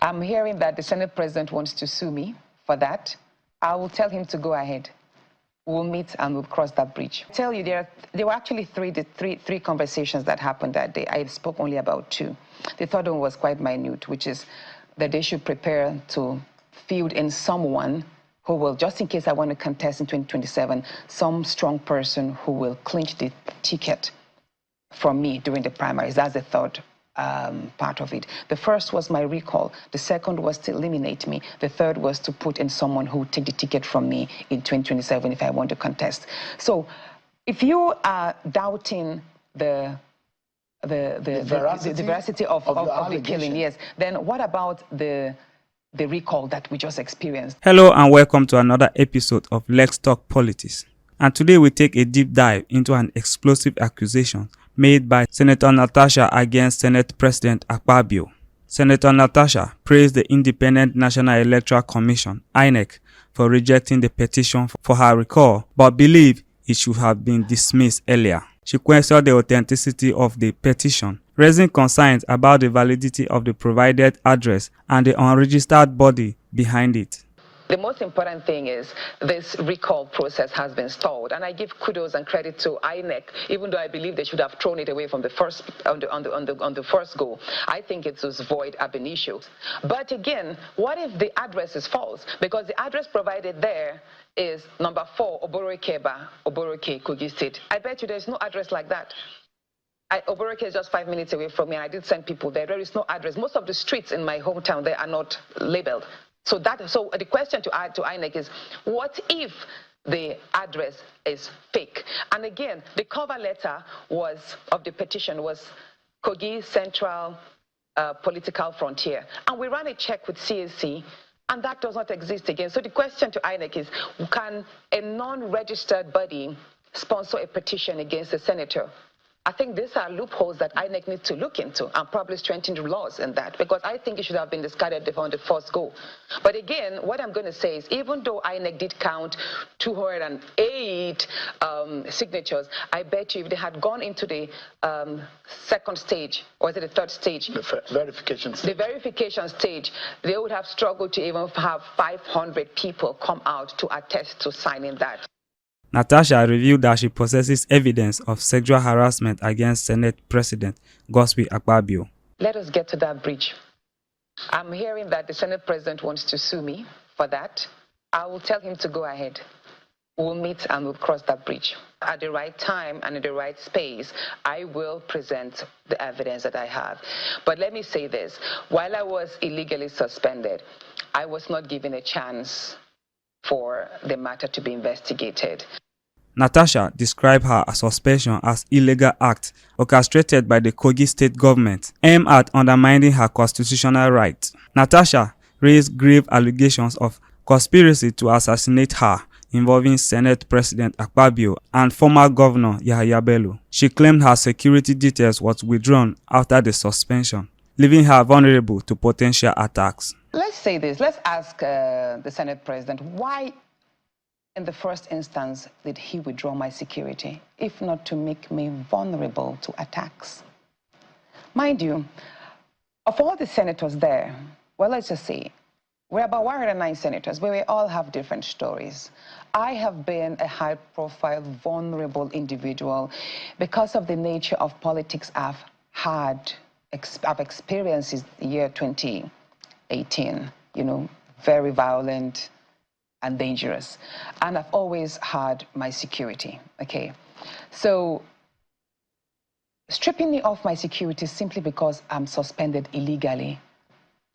I'm hearing that the Senate President wants to sue me for that. I will tell him to go ahead. We'll meet and we'll cross that bridge. I tell you, there were actually three conversations that happened that day. I spoke only about two. The third one was quite minute, which is that they should prepare to field in someone who will, just in case I want to contest in 2027, some strong person who will clinch the ticket from me during the primaries. That's the third part of it. The first was my recall. The second was to eliminate me. The third was to put in someone who would take the ticket from me in 2027 if I want to contest. So if you are doubting the veracity of the killing, yes, then what about the recall that we just experienced? Hello and welcome to another episode of Let's Talk Politics. And today we take a deep dive into an explosive accusation made by Senator Natasha against Senate President Akpabio. Senator Natasha praised the Independent National Electoral Commission, INEC, for rejecting the petition for her recall, but believed it should have been dismissed earlier. She questioned the authenticity of the petition, raising concerns about the validity of the provided address and the unregistered body behind it. The most important thing is this recall process has been stalled, and I give kudos and credit to INEC, even though I believe they should have thrown it away from the first on the first go. I think it was void ab initio. But again, what if the address is false? Because the address provided there is number 4 Oborokeba, Oboroke, Kogi State. I bet you there's no address like that. Oboroke is just 5 minutes away from me, and I did send people there. There is no address. Most of the streets in my hometown there are not labeled. So the question to INEC is, what if the address is fake? And again, the cover letter of the petition was Kogi Central Political Frontier. And we ran a check with CAC, and that does not exist again. So the question to INEC is, can a non-registered body sponsor a petition against a senator? I think these are loopholes that INEC needs to look into and probably strengthen the laws in that, because I think it should have been discarded on the first go. But again, what I'm going to say is, even though INEC did count 208 signatures, I bet you if they had gone into the second stage, or is it the third stage? The verification stage. The verification stage, they would have struggled to even have 500 people come out to attest to signing that. Natasha revealed that she possesses evidence of sexual harassment against Senate President Godswill Akpabio. Let us get to that bridge. I'm hearing that the Senate President wants to sue me for that. I will tell him to go ahead. We'll meet and we'll cross that bridge. At the right time and in the right space, I will present the evidence that I have. But let me say this. While I was illegally suspended, I was not given a chance for the matter to be investigated. Natasha described her suspension as illegal act orchestrated by the Kogi State government aimed at undermining her constitutional rights. Natasha raised grave allegations of conspiracy to assassinate her involving Senate President Akpabio and former Governor Yahaya Bello. She claimed her security details was withdrawn after the suspension, leaving her vulnerable to potential attacks. Let's say this. Let's ask the Senate President, why in the first instance did he withdraw my security, if not to make me vulnerable to attacks? Mind you, of all the senators there, well, let's just say, we're about 109 senators, but we all have different stories. I have been a high-profile, vulnerable individual because of the nature of politics I've experienced in the year 2018, very violent and dangerous. And I've always had my security, okay? So stripping me of my security simply because I'm suspended illegally,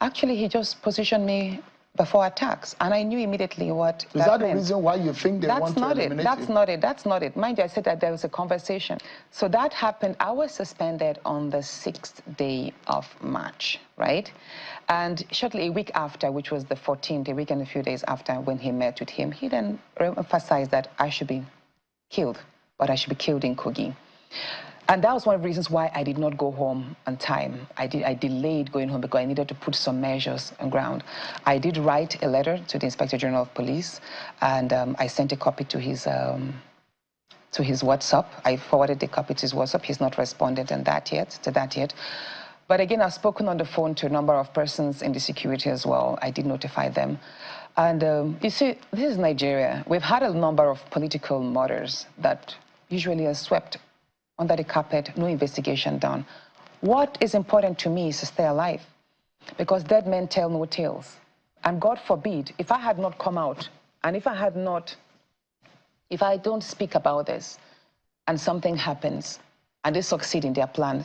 actually he just positioned me before attacks, and I knew immediately what that meant. Is that the reason why you think they want to eliminate you? That's not it. Mind you, I said that there was a conversation. So that happened. I was suspended on the 6th day of March, right? And shortly a week after, which was the 14th, a week and a few days after when he met with him, he then emphasized that I should be killed, but I should be killed in Kogi. And that was one of the reasons why I did not go home on time. I delayed going home because I needed to put some measures on ground. I did write a letter to the Inspector General of Police, and I sent a copy to his WhatsApp. I forwarded the copy to his WhatsApp. He's not responded to that yet. But again, I've spoken on the phone to a number of persons in the security as well. I did notify them. And you see, this is Nigeria. We've had a number of political murders that usually are swept under the carpet, no investigation done. What is important to me is to stay alive, because dead men tell no tales. And God forbid, if I had not come out, and if I don't speak about this, and something happens, and they succeed in their plan,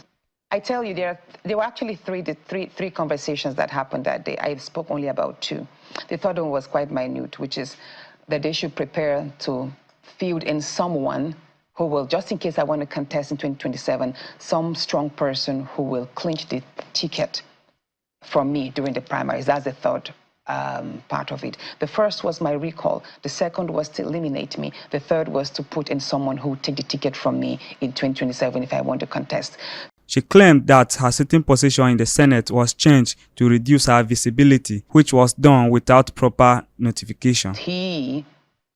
I tell you, there were actually three conversations that happened that day. I spoke only about two. The third one was quite minute, which is that they should prepare to field in someone who will, just in case I want to contest in 2027, some strong person who will clinch the ticket from me during the primaries. That's the third part of it. The first was my recall. The second was to eliminate me. The third was to put in someone who would take the ticket from me in 2027 if I want to contest. She claimed that her sitting position in the Senate was changed to reduce her visibility, which was done without proper notification. He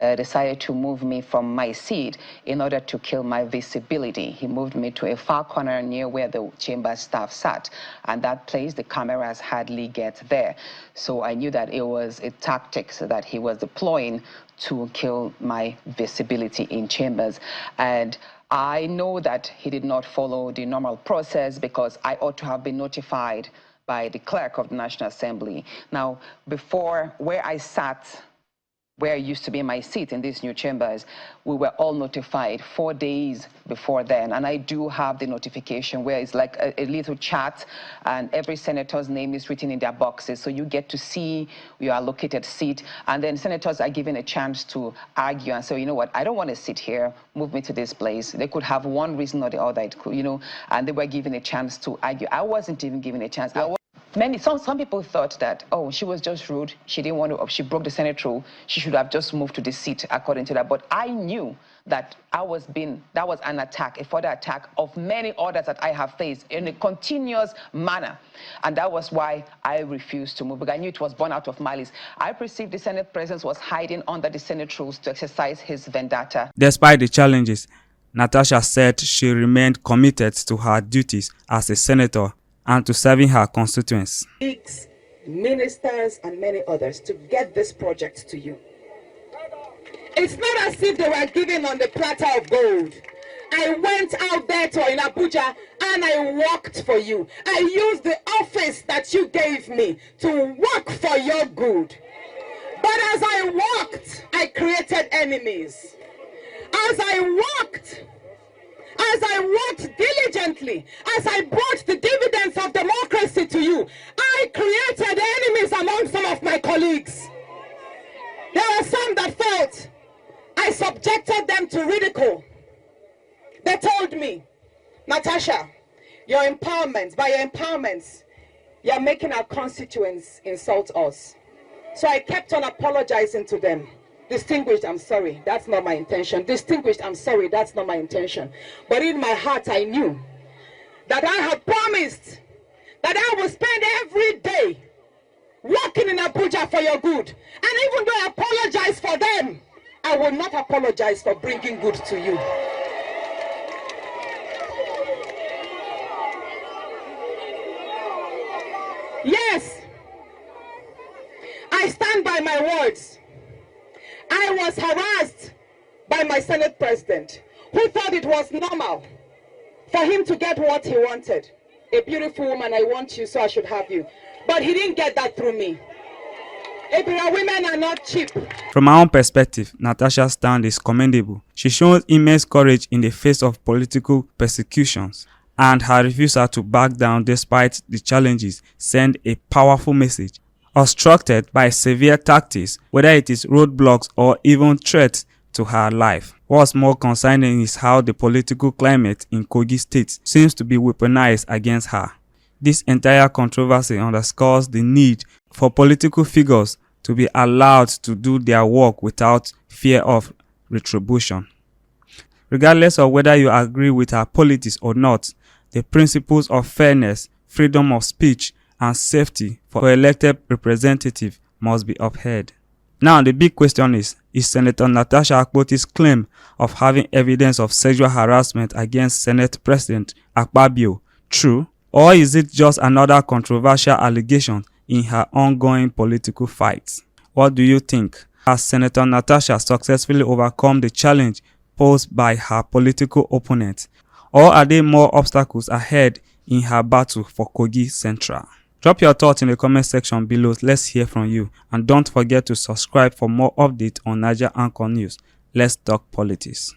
decided to move me from my seat in order to kill my visibility. He moved me to a far corner near where the chamber staff sat, and that place the cameras hardly get there. So I knew that it was a tactic that he was deploying to kill my visibility in chambers. And I know that he did not follow the normal process, because I ought to have been notified by the clerk of the National Assembly. Now, before, where I sat, where I used to be in my seat in these new chambers, we were all notified 4 days before then. And I do have the notification where it's like a little chat, and every senator's name is written in their boxes. So you get to see your allocated seat. And then senators are given a chance to argue and say, you know what, I don't want to sit here, move me to this place. They could have one reason or the other, it could, and they were given a chance to argue. I wasn't even given a chance. Some people thought that, oh, she was just rude. She didn't want to, she broke the Senate rule. She should have just moved to the seat according to that. But I knew that that was an attack, a further attack of many others that I have faced in a continuous manner. And that was why I refused to move, because I knew it was born out of malice. I perceived the Senate President was hiding under the Senate rules to exercise his vendetta. Despite the challenges, Natasha said she remained committed to her duties as a senator and to serving her constituents. Ministers and many others to get this project to you. It's not as if they were given on the platter of gold. I went out there in Abuja and I worked for you. I used the office that you gave me to work for your good. But as I worked, I created enemies. As I worked diligently, as I brought the dividends of democracy to you, I created enemies among some of my colleagues. There were some that felt I subjected them to ridicule. They told me, Natasha, your empowerments, by your empowerments, you're making our constituents insult us. So I kept on apologizing to them. Distinguished, I'm sorry, that's not my intention. Distinguished, I'm sorry, that's not my intention. But in my heart, I knew that I had promised that I would spend every day working in Abuja for your good. And even though I apologize for them, I will not apologize for bringing good to you. Yes, I stand by my words. I was harassed by my Senate President, who thought it was normal for him to get what he wanted. A beautiful woman, I want you, so I should have you. But he didn't get that through me. Women are not cheap. From her own perspective, Natasha's stand is commendable. She shows immense courage in the face of political persecutions, and her refusal to back down despite the challenges send a powerful message. Obstructed by severe tactics, whether it is roadblocks or even threats to her life. What's more concerning is how the political climate in Kogi State seems to be weaponized against her. This entire controversy underscores the need for political figures to be allowed to do their work without fear of retribution. Regardless of whether you agree with her politics or not, the principles of fairness, freedom of speech, and safety for elected representatives must be upheld. Now, the big question is Senator Natasha Akpoti's claim of having evidence of sexual harassment against Senate President Akpabio true? Or is it just another controversial allegation in her ongoing political fight? What do you think? Has Senator Natasha successfully overcome the challenge posed by her political opponents? Or are there more obstacles ahead in her battle for Kogi Central? Drop your thoughts in the comment section below. Let's hear from you. And don't forget to subscribe for more updates on Naija Anchor News. Let's talk politics.